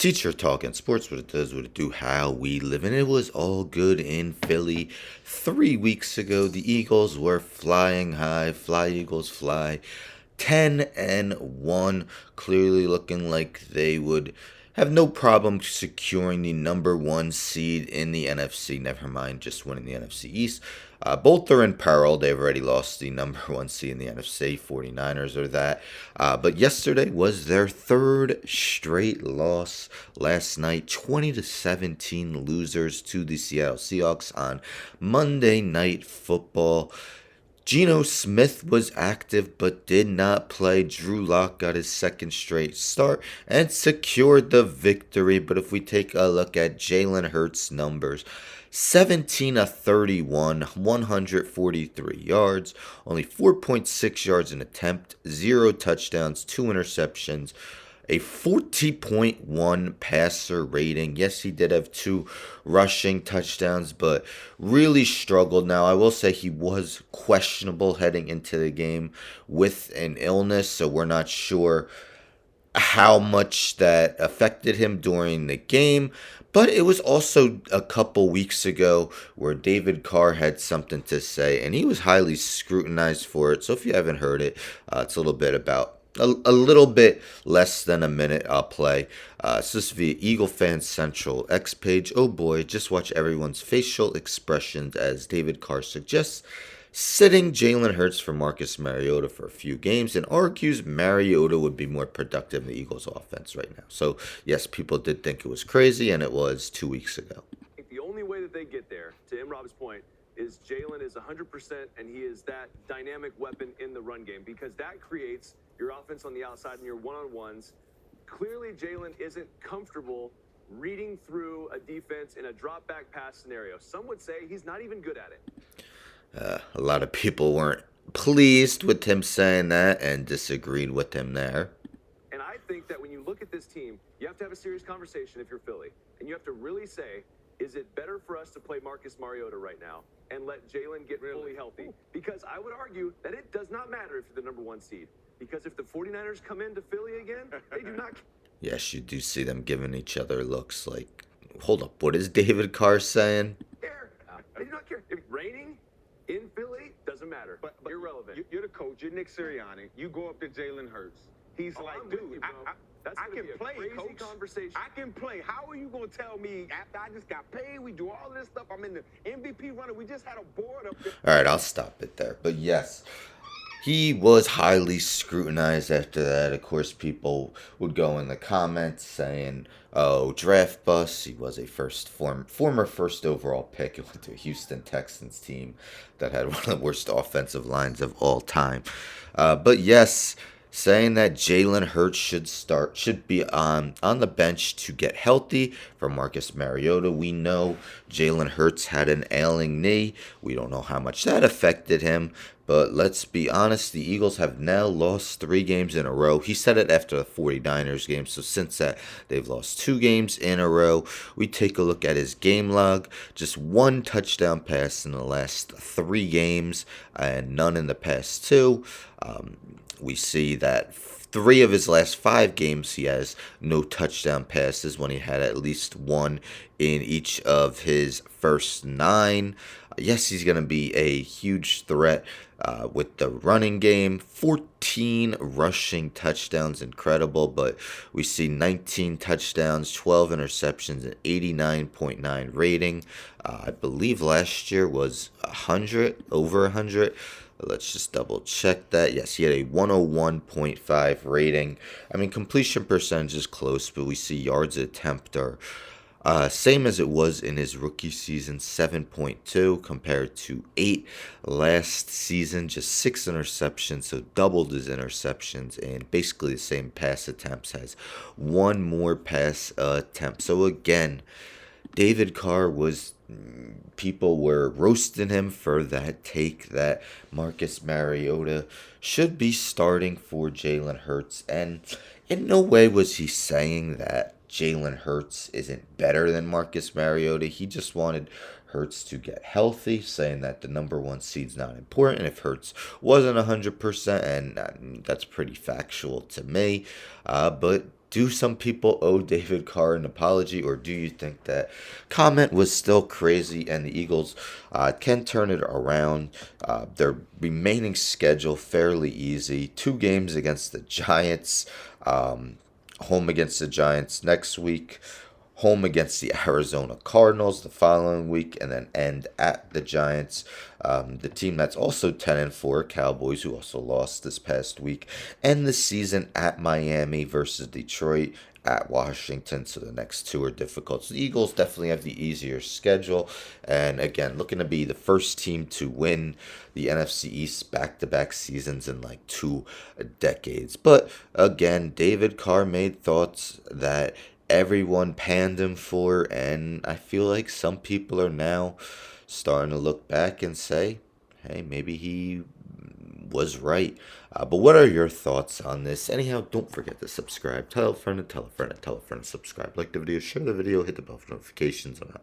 Teacher talking sports, what it does, what it do, how we live. And it was all good in Philly 3 weeks ago. The Eagles were flying high. Fly, Eagles, fly. 10-1, clearly looking like they would have no problem securing the number one seed in the NFC. Never mind just winning the NFC East. Both are in peril. They've already lost the number one seed in the NFC. 49ers are that. But yesterday was their third straight loss. Last night, 20-17 losers to the Seattle Seahawks on Monday Night Football. Geno Smith was active but did not play. Drew Lock got his second straight start and secured the victory. But if we take a look at Jalen Hurts' numbers, 17 of 31, 143 yards, only 4.6 yards an attempt, 0 touchdowns, 2 interceptions, a 40.1 passer rating. Yes, he did have 2 rushing touchdowns, but really struggled. Now, I will say he was questionable heading into the game with an illness, so we're not sure how much that affected him during the game. But it was also a couple weeks ago where David Carr had something to say, and he was highly scrutinized for it. So if you haven't heard it, it's a little bit about a little bit less than a minute I'll play. So this is via Eagle Fans Central X page. Oh boy, just watch everyone's facial expressions as David Carr suggests sitting Jalen Hurts for Marcus Mariota for a few games and argues Mariota would be more productive in the Eagles offense right now. So yes, people did think it was crazy, and it was 2 weeks ago. The only way that they get there, to Rob's point, is Jalen is 100% and he is that dynamic weapon in the run game, because that creates your offense on the outside and your one-on-ones. Clearly, Jalen isn't comfortable reading through a defense in a drop-back pass scenario. Some would say he's not even good at it. A lot of people weren't pleased with him saying that and disagreed with him there. And I think that when you look at this team, you have to have a serious conversation if you're Philly. And you have to really say, is it better for us to play Marcus Mariota right now and let Jalen get fully healthy? Because I would argue that it does not matter if you're the number one seed. Because if the 49ers come into Philly again, they do not. Yes, you do see them giving each other looks like, hold up, what is David Carr saying? They do not care. If it's raining in Philly, doesn't matter. But irrelevant. You're the coach. You're Nick Sirianni. You go up to Jalen Hurts. He's like, dude, I can play, coach. Conversation. I can play. How are you going to tell me after I just got paid, we do all this stuff, I'm in the MVP runner, we just had a board up there. All right, I'll stop it there. But yes, he was highly scrutinized after that. Of course, people would go in the comments saying, oh, draft bust. He was a former first overall pick. He went to a Houston Texans team that had one of the worst offensive lines of all time. But yes, saying that Jalen Hurts should be on the bench to get healthy for Marcus Mariota. We know Jalen Hurts had an ailing knee. We don't know how much that affected him, but let's be honest, the Eagles have now lost 3 games in a row. He said it after the 49ers game, so since that, they've lost 2 games in a row. We take a look at his game log, just 1 touchdown pass in the last 3 games, and none in the past 2. We see that 3 of his last 5 games, he has no touchdown passes when he had at least 1 in each of his first 9. Yes, he's going to be a huge threat with the running game. 14 rushing touchdowns, incredible, but we see 19 touchdowns, 12 interceptions, and 89.9 rating. I believe last year was 100, over 100. Let's just double check that. Yes, he had a 101.5 rating. I mean, completion percentage is close, but we see yards attempt are same as it was in his rookie season, 7.2 compared to 8 last season. Just 6 interceptions, so doubled his interceptions, and basically the same pass attempts, has 1 more pass attempt. So again, David Carr people were roasting him for that take that Marcus Mariota should be starting for Jalen Hurts. And in no way was he saying that Jalen Hurts isn't better than Marcus Mariota. He just wanted Hurts to get healthy, saying that the number one seed's not important. If Hurts wasn't 100%, and that's pretty factual to me, but Do some people owe David Carr an apology, or do you think that comment was still crazy and the Eagles can turn it around? Their remaining schedule fairly easy. 2 games against the Giants, home against the Giants next week, home against the Arizona Cardinals the following week, and then end at the Giants, the team that's also 10-4, Cowboys, who also lost this past week, end the season at Miami versus Detroit, at Washington. So the next 2 are difficult. So the Eagles definitely have the easier schedule, and again, looking to be the first team to win the NFC East back-to-back seasons in like 2 decades. But again, David Carr made thoughts that everyone panned him for, and I feel like some people are now starting to look back and say, hey, maybe he was right. But what are your thoughts on this? Anyhow, don't forget to subscribe. Tell a friend and tell a friend and tell a friend to subscribe. Like the video, share the video, hit the bell for notifications. I'm out.